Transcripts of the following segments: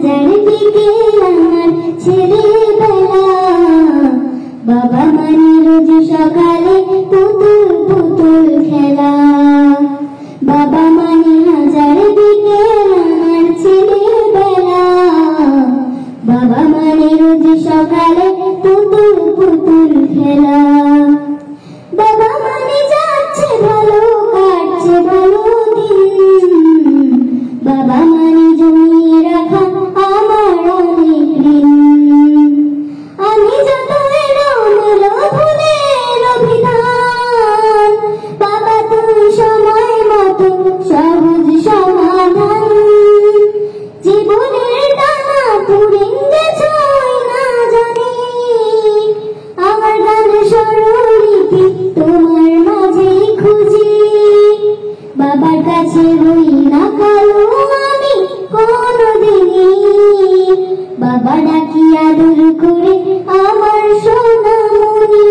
হাজার বিকেল আমার ছেলেবেলা। বাবা মানে রোজ সকালে পুতুল পুতুল খেলা। বাবা মানে হাজার বিকেল আমার ছেলেবেলা। বাবা মানে রোজ সকালে পুতুল পুতুল খেলা। বাবা মানে যাচ্ছে ভালো কাটছে ভালো দিন। বাবা মানে জমিয়ে রাখা আমার অনেক ঋণ। আমি যত এলোমেলো ভুলের অভিধান, বাবা তুমি সময় মতো সবুজ সমাধান। জীবনের টানা পুরিং গেছই না জানি, আমার গান স্বরলিপি তোমার মাঝে খুঁজি। বাবার কাছে হই না কালো আমি কোনদিনই, বাবা ডাকি আদর করে আমার সোনামণি।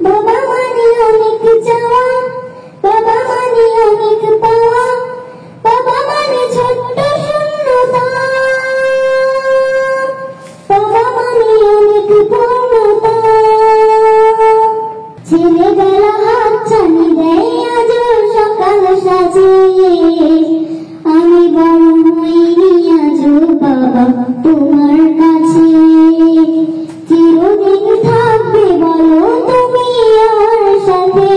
বাবা মানে অনেক চাওয়া, বাবা মানে অনেক পাওয়া, বাবা মানে ছোট্ট শূন্যতা, বাবা মানে অনেক পূর্ণতা। ছেলেবেলা হাত ছানি দেয় আজ সকাল সাজে, আমি বড় হইনি আজ বাবা তোমার কাছে। চিরদিন থাকবে বলো তুমি আমার সাথে,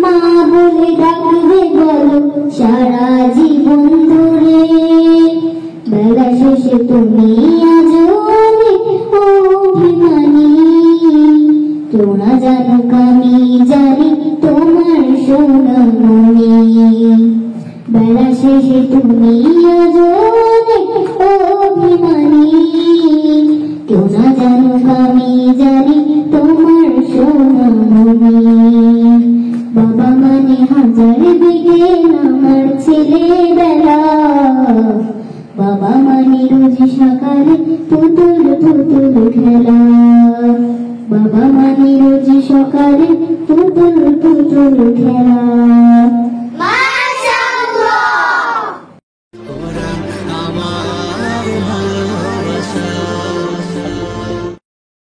মা বলে ডাকবে বলো সারা জীবন ধরে। বেলা শেষে তুমি আজ অনেক অভিমানী, তোমরা জানুক আমি জানি তোমার সোনামণি। বেলা শেষে তুমি আজ অনেক অভিমানী, তোমরা জানুক আমি জানি তোমার সোনামণি। বাবা মানে হাজার বিকেল আমার ছেলেবেলা। বাবা মানে রোজ সকালে পুতুল পুতুল খেলা। বাবা মানে রোজ সকালে পুতুল পুতুল খেলা।